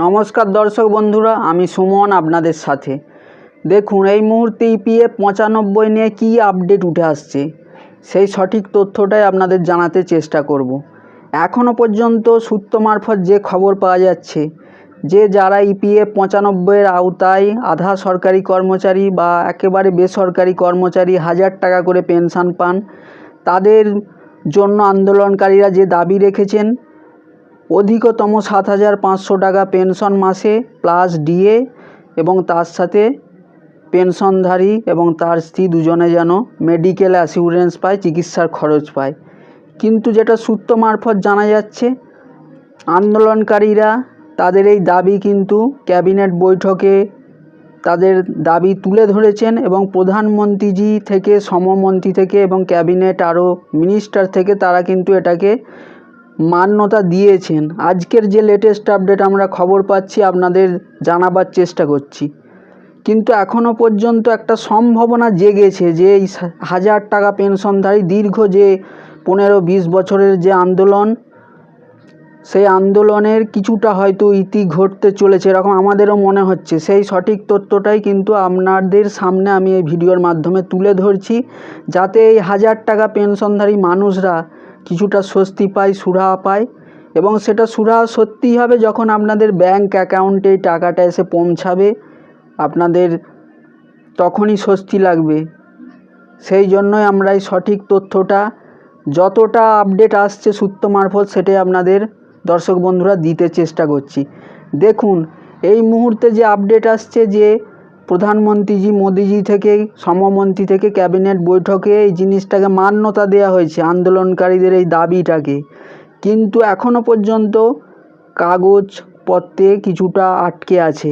নমস্কার দর্শক বন্ধুরা, আমি সুমন আপনাদের সাথে। দেখুন, এই মুহূর্তে ইপিএফ 95 নিয়ে কী আপডেট উঠে আসছে সেই সঠিক তথ্যটাই আপনাদের জানাতে চেষ্টা করব। এখনও পর্যন্ত সূত্র মারফত যে খবর পাওয়া যাচ্ছে যে যারা ইপিএফ 95-এর আওতায় আধা সরকারি কর্মচারী বা একেবারে বেসরকারি কর্মচারী 1000 টাকা করে পেনশন পান, তাদের জন্য আন্দোলনকারীরা যে দাবি রেখেছেন অধিকতম 7500 টাকা পেনশন মাসে প্লাস ডিএ, এবং তার সাথে পেনশনধারী এবং তার স্ত্রী দুজনে যেন মেডিকেল অ্যাসিউরেন্স পায়, চিকিৎসার খরচ পায়। কিন্তু যেটা সূত্র মারফত জানা যাচ্ছে, আন্দোলনকারীরা তাদের এই দাবি কিন্তু ক্যাবিনেট বৈঠকে তাদের দাবি তুলে ধরেছেন এবং প্রধানমন্ত্রীজি থেকে, শ্রমমন্ত্রী থেকে এবং ক্যাবিনেট আরও মিনিস্টার থেকে তারা কিন্তু এটাকে মান্যতা দিয়েছেন। আজকের যে লেটেস্ট আপডেট আমরা খবর পাচ্ছি আপনাদের জানাবার চেষ্টা করছি। কিন্তু এখনও পর্যন্ত একটা সম্ভাবনা জেগেছে যে এই 1000 টাকা পেনশনধারী দীর্ঘ যে 15-20 বছরের যে আন্দোলন, সেই আন্দোলনের কিছুটা হয়তো ইতি ঘটতে চলেছে, এরকম আমাদেরও মনে হচ্ছে। সেই সঠিক তথ্যটাই কিন্তু আপনাদের সামনে আমি এই ভিডিওর মাধ্যমে তুলে ধরছি, যাতে এই 1000 টাকা পেনশনধারী মানুষরা কিছুটা স্বস্তি পায়, সুরাহা পায়। এবং সেটা সুরাহা সত্যিই হবে যখন আপনাদের ব্যাংক অ্যাকাউন্টে এই টাকাটা এসে পৌঁছাবে, আপনাদের তখনই স্বস্তি লাগবে। সেই জন্যই আমরা এই সঠিক তথ্যটা, যতটা আপডেট আসছে সূত্র মারফত, সেটাই আপনাদের দর্শক বন্ধুরা দিতে চেষ্টা করছি। দেখুন, এই মুহূর্তে যে আপডেট আসছে যে প্রধানমন্ত্রীজি মোদিজি থেকে, শ্রমমন্ত্রী থেকে ক্যাবিনেট বৈঠকে এই জিনিসটাকে মান্যতা দেওয়া হয়েছে, আন্দোলনকারীদের এই দাবিটাকে। কিন্তু এখনও পর্যন্ত কাগজপত্রে কিছুটা আটকে আছে,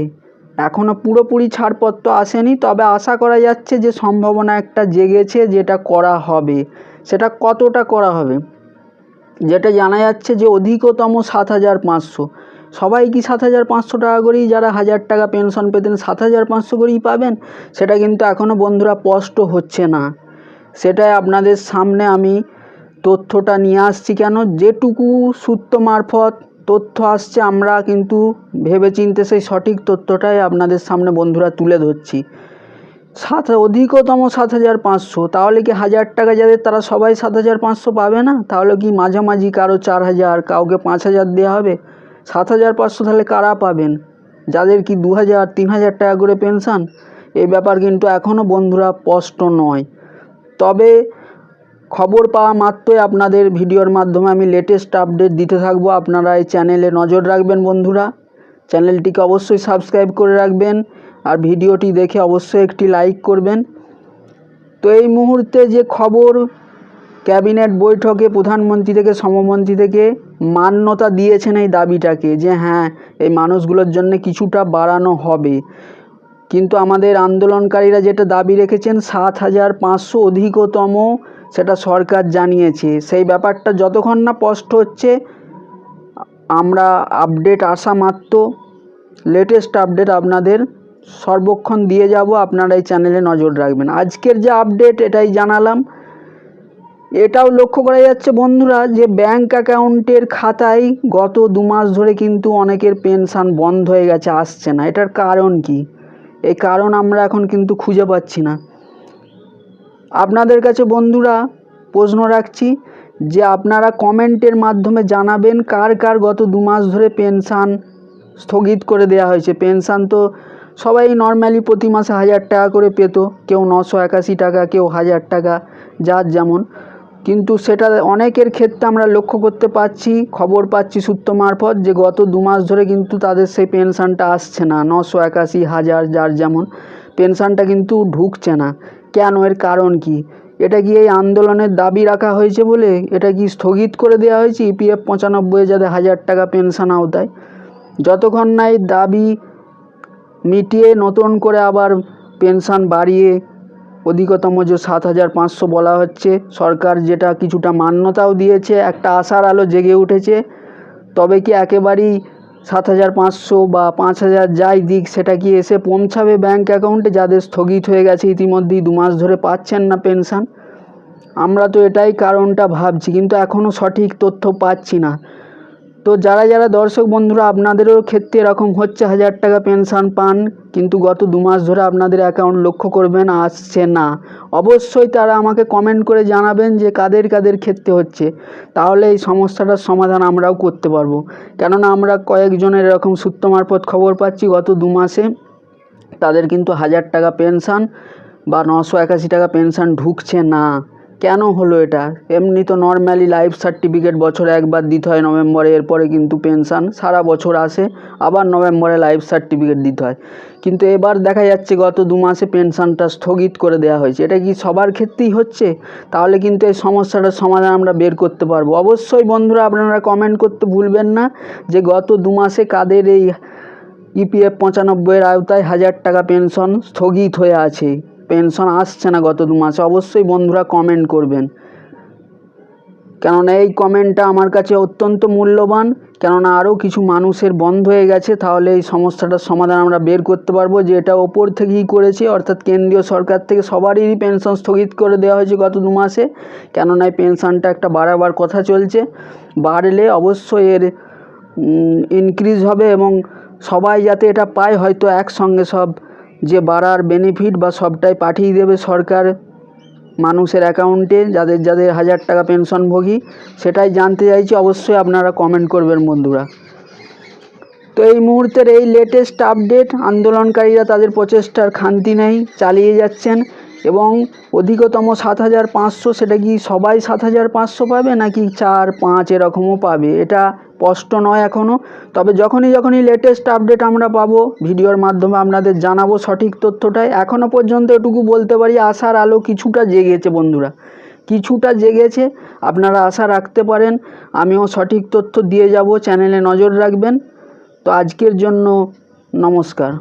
এখনও পুরোপুরি ছাড়পত্র আসেনি। তবে আশা করা যাচ্ছে যে সম্ভাবনা একটা জেগেছে, যেটা করা হবে। সেটা কতটা করা হবে, যেটা জানা যাচ্ছে যে অধিকতম 7500। সবাই কি 7500 টাকা করেই, যারা 1000 টাকা পেনশন পেতেন 7500 করেই পাবেন? সেটা কিন্তু এখনও বন্ধুরা স্পষ্ট হচ্ছে না। সেটাই আপনাদের সামনে আমি তথ্যটা নিয়ে আসছি। কেন, যেটুকু সূত্র মারফত তথ্য আসছে আমরা কিন্তু ভেবেচিন্তে সেই সঠিক তথ্যটাই আপনাদের সামনে বন্ধুরা তুলে ধরছি। অধিকতম 7500, তাহলে কি 1000 টাকা যাদের, তারা সবাই 7500 পাবে না? তাহলে কি মাঝামাঝি কারো 4000, কাউকে 5000 দেওয়া হবে? 7500 তাহলে কারা পাবেন? যাদের কি 2000, 3000 টাকা করে পেনশন? এই ব্যাপার কিন্তু এখনও বন্ধুরা স্পষ্ট নয়। তবে খবর পাওয়া মাত্রই আপনাদের ভিডিওর মাধ্যমে আমি লেটেস্ট আপডেট দিতে থাকবো। আপনারা এই চ্যানেলে নজর রাখবেন বন্ধুরা, চ্যানেলটিকে অবশ্যই সাবস্ক্রাইব করে রাখবেন, আর ভিডিওটি দেখে অবশ্যই একটি লাইক করবেন। তো এই মুহূর্তে যে খবর, ক্যাবিনেট বৈঠকে প্রধানমন্ত্রী থেকে, শ্রমমন্ত্রী থেকে মান্যতা দিয়েছেন এই দাবিটাকে, যে হ্যাঁ, এই মানুষগুলোর জন্য কিছুটা বাড়ানো হবে। কিন্তু আমাদের আন্দোলনকারীরা যেটা দাবি রেখেছেন 7500 অধিকতম, সেটা সরকার জানিয়েছে। সেই ব্যাপারটা যতক্ষণ না স্পষ্ট হচ্ছে, আমরা আপডেট আসা মাত্র লেটেস্ট আপডেট আপনাদের সর্বক্ষণ দিয়ে যাব। আপনারা এই চ্যানেলে নজর রাখবেন। আজকের যে আপডেট এটাই জানালাম। এটাও লক্ষ্য করা যাচ্ছে বন্ধুরা যে ব্যাংক অ্যাকাউন্টের খাতায় গত 2 মাস ধরে কিন্তু অনেকের পেনশন বন্ধ হয়ে গেছে, আসছে না। এটার কারণ কি? এই কারণ আমরা এখন কিন্তু খুঁজে পাচ্ছি না। আপনাদের কাছে বন্ধুরা প্রশ্ন রাখছি যে আপনারা কমেন্টের মাধ্যমে জানাবেন কার কার গত 2 মাস ধরে পেনশন স্থগিত করে দেওয়া হয়েছে। পেনশন তো সবাই নর্মালি প্রতি মাসে 1000 টাকা করে পেত, কেউ 981 টাকা, কেউ 1000 টাকা, যার যেমন। কিন্তু সেটা অনেকের ক্ষেত্রে আমরা লক্ষ্য করতে পারছি, খবর পাচ্ছি সূত্র মারফত, যে গত 2 মাস ধরে কিন্তু তাদের সেই পেনশনটা আসছে না। 981, 1000, যার যেমন পেনশনটা কিন্তু ঢুকছে না। কেন, এর কারণ কি? এটা কি এই আন্দোলনের দাবি রাখা হয়েছে বলে এটা কি স্থগিত করে দেওয়া হয়েছে ইপিএফ 95 যাদের 1000 টাকা পেনশন আওতায়? যতক্ষণ না এই দাবি মিটিয়ে নতুন করে আবার পেনশন বাড়িয়ে অধিকতম যে 7500 বলা হচ্ছে, সরকার যেটা কিছুটা মান্যতাও দিয়েছে, একটা আশার আলো জেগে উঠেছে। তবে কি একেবারেই 7500 বা 5000 যাই দিক, সেটা কি এসে পৌঁছাবে ব্যাংক অ্যাকাউন্টে যাদের স্থগিত হয়ে গেছে ইতিমধ্যেই, 2 মাস ধরে পাচ্ছেন না পেনশন? আমরা তো এটাই কারণটা ভাবছি, কিন্তু এখনও সঠিক তথ্য পাচ্ছি না। তো যারা যারা দর্শক বন্ধুরা আপনাদেরও ক্ষেত্রে এরকম হচ্ছে 1000 টাকা পেনশন পান, কিন্তু গত 2 মাস ধরে আপনাদের অ্যাকাউন্ট লক্ষ্য করবেন আসছে না, অবশ্যই তারা আমাকে কমেন্ট করে জানাবেন যে কাদের কাদের ক্ষেত্রে হচ্ছে। তাহলে এই সমস্যাটার সমাধান আমরাও করতে পারবো। কেননা আমরা কয়েকজনের এরকম সূত্র মারফত খবর পাচ্ছি গত 2 মাসে তাদের কিন্তু 1000 টাকা পেনশন বা 981 টাকা পেনশন ঢুকছে না। কেন হলো এটা? এমনি তো নর্মালি লাইফ সার্টিফিকেট বছরে একবার দিতে হয় নভেম্বরে, এরপরে কিন্তু পেনশন সারা বছর আসে, আবার নভেম্বরে লাইফ সার্টিফিকেট দিতে হয়। কিন্তু এবার দেখা যাচ্ছে গত 2 মাসে পেনশনটা স্থগিত করে দেওয়া হয়েছে। এটা কি সবার ক্ষেত্রেই হচ্ছে? তাহলে কিন্তু এই সমস্যাটার সমাধান আমরা বের করতে পারবো। অবশ্যই বন্ধুরা আপনারা কমেন্ট করতে ভুলবেন না যে গত 2 মাসে কাদের এই ইপিএফ 95-এর আওতায় 1000 টাকা পেনশন স্থগিত হয়ে আছে, পেনশন আসছে না গত 2 মাসে। অবশ্যই বন্ধুরা কমেন্ট করবেন, কেননা এই কমেন্টটা আমার কাছে অত্যন্ত মূল্যবান। কেননা আরও কিছু মানুষের বন্ধ হয়ে গেছে, তাহলে এই সমস্যাটার সমাধান আমরা বের করতে পারবো যে এটা ওপর থেকেই করেছে, অর্থাৎ কেন্দ্রীয় সরকার থেকে সবারই পেনশন স্থগিত করে দেওয়া হয়েছে গত 2 মাসে। কেননা এই পেনশনটা একটা বাড়াবার কথা চলছে, বাড়লে অবশ্যই এর ইনক্রিজ হবে এবং সবাই যাতে এটা পায়, হয়তো একসঙ্গে সব যে বাড়ার বেনিফিট বা সবটাই পাঠিয়ে দেবে সরকার মানুষের অ্যাকাউন্টে, যাদের যাদের 1000 টাকা পেনশনভোগী, সেটাই জানতে চাইছি। অবশ্যই আপনারা কমেন্ট করবেন বন্ধুরা। তো এই মুহূর্তের এই লেটেস্ট আপডেট, আন্দোলনকারীরা তাদের প্রচেষ্টার খামতি নেই, চালিয়ে যাচ্ছেন এবং অধিকতম 7500, সেটা কি সবাই 7500 পাবে নাকি 4-5 এরকমও পাবে এটা স্পষ্ট নয় এখনও। তবে যখনই লেটেস্ট আপডেট আমরা পাবো ভিডিওর মাধ্যমে আপনাদের জানাবো সঠিক তথ্যটাই। এখনও পর্যন্ত এটুকু বলতে পারি আশার আলো কিছুটা জেগেছে বন্ধুরা, কিছুটা জেগেছে, আপনারা আশা রাখতে পারেন। আমিও সঠিক তথ্য দিয়ে যাব, চ্যানেলে নজর রাখবেন। তো আজকের জন্য নমস্কার।